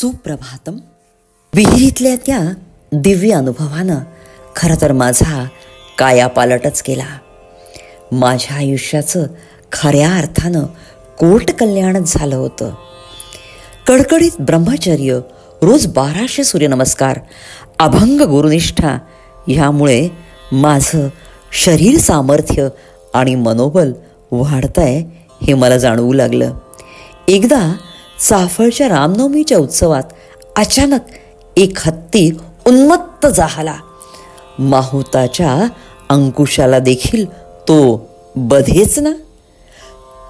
सुप्रभातम. विहिरीतल्या त्या दिव्य अनुभवानं खरं तर माझा कायापालटच केला. माझ्या आयुष्याचं खऱ्या अर्थानं कोट कल्याणच झालं होतं. कडकडीत ब्रह्मचर्य, रोज 1200 सूर्यनमस्कार, अभंग गुरुनिष्ठा ह्यामुळे माझं शरीर सामर्थ्य आणि मनोबल वाढतंय हे मला जाणवू लागलं. एकदा चाफळच्या रामनवमीच्या उत्सवात अचानक एक हत्ती उन्मत्त झाला. माहुताच्या अंकुशाला देखील तो बधेच ना.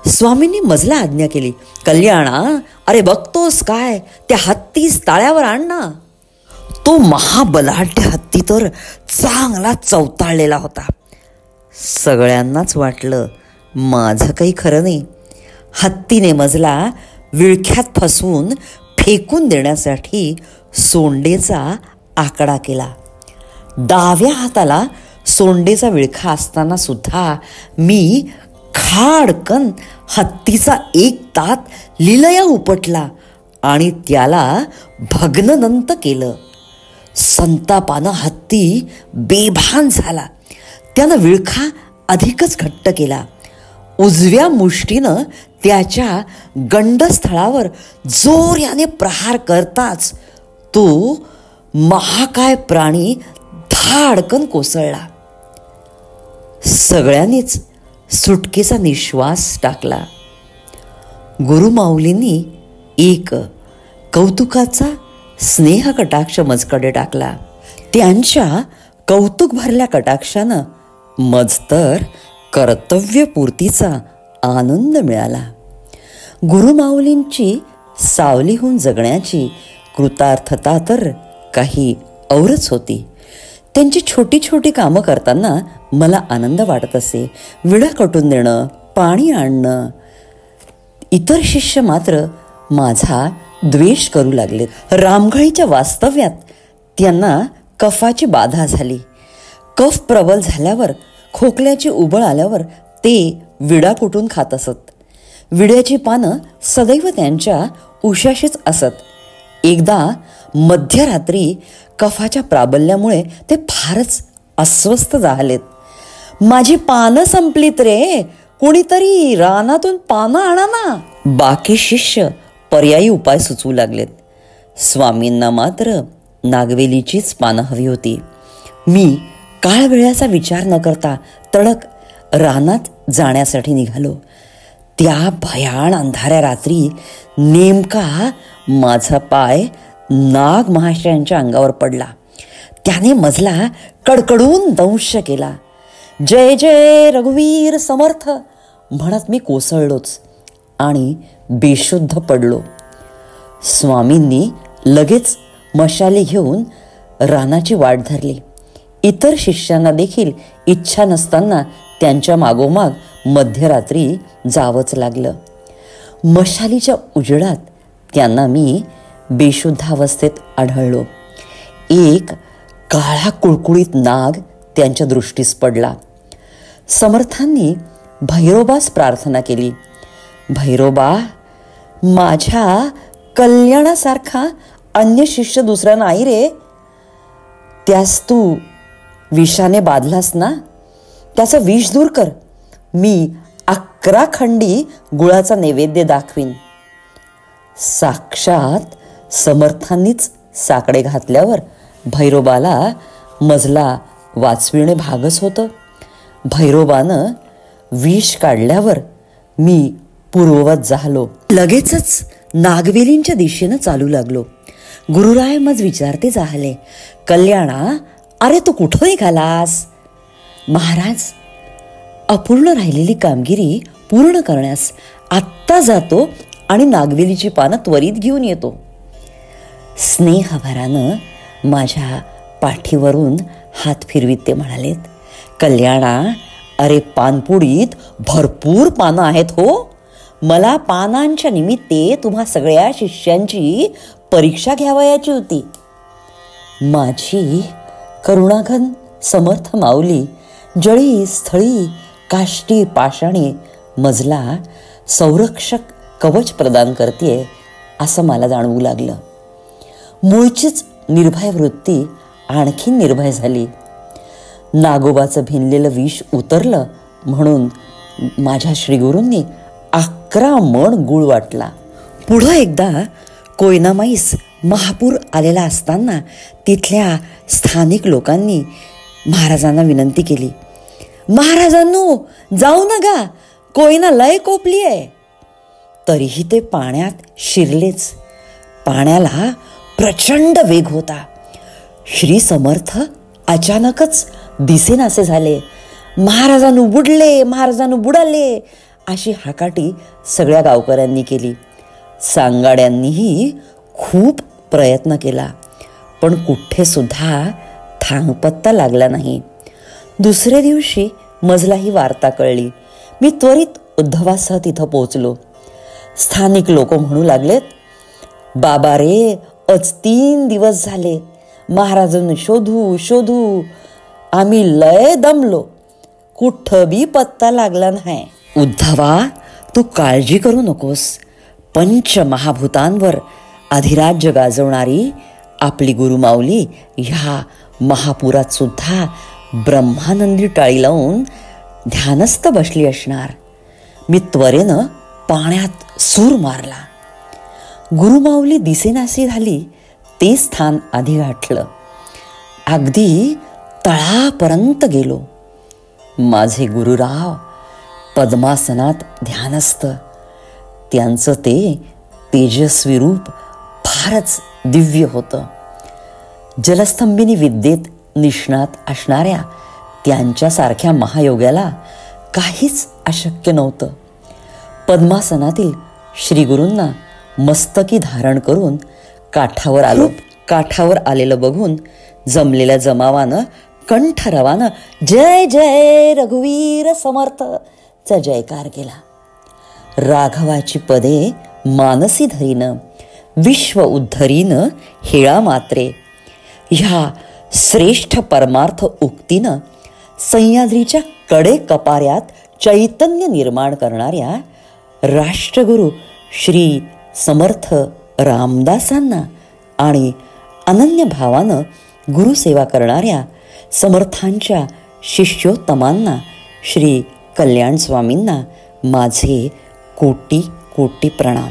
स्वामींनी मजला आज्ञा केली, कल्याणा, अरे बघतोस काय, त्या हत्तीस ताळ्यावर आण ना. तो महाबलाढ्य हत्ती तर चांगला चवताळलेला होता. सगळ्यांनाच वाटलं माझं काही खरं नाही. हत्तीने मजला विळख्यात फसवून फेकून देण्यासाठी सोंडेचा आकडा केला. डाव्या हाताला सोंडेचा विळखा असताना सुद्धा मी खाडकन हत्तीचा एक दात लिलया उपटला आणि त्याला भग्नदंत केलं. संतापानं हत्ती बेभान झाला. त्यानं विळखा अधिकच घट्ट केला. उजव्या मुष्टीनं त्याच्या गंडस्थळावर जोर्याने प्रहार करताच तो महाकाय प्राणी धाडकन कोसळला. सगळ्यांनीच सुटकेचा निश्वास टाकला. गुरुमाऊलींनी एक कौतुकाचा स्नेह कटाक्ष मजकडे टाकला. त्यांच्या कौतुक भरल्या कटाक्षानं मजतर कर्तव्यपूर्तीचा आनंद मिळाला. गुरुमाऊलींची सावलीहून जगण्याची कृतार्थता तर काही औरच होती. त्यांची छोटी छोटी कामं करताना मला आनंद वाटत असे. विडा कटून देणं, पाणी आणणं. इतर शिष्य मात्र माझा द्वेष करू लागलेत. रामघळीच्या वास्तव्यात त्यांना कफाची बाधा झाली. कफ प्रबल झाल्यावर, खोकल्याची उबळ आल्यावर ते विडा कुटून खात असत. विड्याची पानं सदैव त्यांच्या उशाशीच असत. एकदा मध्यरात्री कफाच्या प्राबल्यामुळे ते फारच अस्वस्थ झालेत. माझी पानं संपलीत रे, कोणीतरी रानातून पानं आणा ना. बाकी शिष्य पर्यायी उपाय सुचवू लागलेत. स्वामींना मात्र नागवेलीचीच पानं हवी होती. मी काळ वेळाचा विचार न करता तडक रानात जाण्यासाठी निघालो. त्या भयाण अंधाऱ्या रात्री नेमका माझा पाय नाग महाशयांच्या अंगावर पडला. त्याने मजला कडकडून दंश केला. जय जय रघुवीर समर्थ म्हणत मी कोसळलोच आणि बेशुद्ध पडलो. स्वामींनी लगेच मशाली घेऊन रानाची वाट धरली. इतर शिष्यांना देखील इच्छा नसताना त्यांच्या मागोमाग मध्यरात्री जावंच लागलं. मशालीच्या उजेडात त्यांना मी बेशुद्धावस्थेत आढळलो. एक काळा कुळकुळीत नाग त्यांच्या दृष्टीस पडला. समर्थांनी भैरोबास प्रार्थना केली, भैरोबा, माझ्या कल्याणासारखा अन्य शिष्य दुसरा नाही रे. त्यास तू विषाने बांधलास ना, त्याचं विष दूर कर. मी 11 खंडी गुळाचा नैवेद्य दाखवीन. साक्षात समर्थांनीच साकडे घातल्यावर भैरोबाला मजला वाचविणे भागच होतं. भैरोबानं विष काढल्यावर मी पूर्ववत झालो. लगेचच नागवेलींच्या दिशेनं चालू लागलो. गुरुराय मज विचारते झाले, कल्याणा, अरे तू कुठं निघालास? महाराज, अपूर्ण राहिलेली कामगिरी पूर्ण करण्यास आत्ता जातो आणि नागवेलीची पानं त्वरित घेऊन येतो. स्नेहभरानं माझ्या पाठीवरून हात फिरवीत ते म्हणालेत, कल्याणा, अरे पानपुडीत भरपूर पानं आहेत हो. मला पानांच्या निमित्ते तुम्हा सगळ्या शिष्यांची परीक्षा घ्यावयाची होती. माझी करुणाघन समर्थ माऊली जळी स्थळी काष्टी पाषाणी मजला संरक्षक कवच प्रदान करते असं मला जाणवू लागलं. मूळचीच निर्भय वृत्ती आणखी निर्भय झाली. नागोबाचं भिनलेलं विष उतरलं म्हणून माझ्या श्रीगुरूंनी 11 मण गुळ वाटला. पुढं एकदा कोयनामाईस महापूर आलेला असताना तिथल्या स्थानिक लोकांनी महाराजांना विनंती केली, महाराजांनो जाऊ नका, कोयना लय कोपली आहे. तरीही ते पाण्यात शिरलेच. पाण्याला प्रचंड वेग होता. श्री समर्थ अचानकच दिसेनासे झाले. महाराजांनो बुडले, महाराजांनो बुडाले अशी हाकाटी सगळ्या गावकऱ्यांनी केली. सांगाड्यांनीही खूप प्रयत्न केला, पण कुठे सुद्धा थांगपत्ता लागला नाही. दुसऱ्या दिवशी मजला ही वार्ता कळली. मी त्वरित उद्धवासह तिथं पोहोचलो. स्थानिक लोक म्हणू लागलेत, बाबा रे, आज 3 दिवस झाले महाराजांना शोधू शोधू आम्ही लय दमलो, कुठं बी पत्ता लागला नाही. उद्धवा, तू काळजी करू नकोस. पंचमहाभूतांवर अधिराज्य गाजवणारी आपली गुरुमाऊली ह्या महापुरात सुद्धा ब्रह्मानंदी टाळी लावून ध्यानस्थ बसली असणार. मी त्वरेनं पाण्यात सूर मारला. गुरुमाऊली दिसेनाशी झाली. ते स्थान आधी गाठलं. अगदी तळापर्यंत गेलो. माझे गुरुराव पद्मासनात ध्यानस्थ. त्यांचं ते तेजस्वी रूप फारच दिव्य होतं. जलस्तंभिनी विद्येत निष्णात असणाऱ्या त्यांच्यासारख्या महायोग्याला काहीच अशक्य नव्हतं. पद्मासनातील श्रीगुरूंना मस्तकी धारण करून काठावर आलो. काठावर आलेलं बघून जमलेल्या जमावानं कंठरवानं जय जय रघुवीर समर्थचा जयकार केला. राघवाची पदे मानसी धरीनं विश्व उद्धरीनं हेळा मात्रे ह्या श्रेष्ठ परमार्थ उक्तीनं सह्याद्रीच्या कडे कपाऱ्यात चैतन्य निर्माण करणाऱ्या राष्ट्रगुरु श्री समर्थ रामदासांना आणि अनन्य भावानं गुरुसेवा करणाऱ्या समर्थांच्या शिष्योत्तमांना श्री कल्याण स्वामींना माझे कोटी कोटी प्रणाम.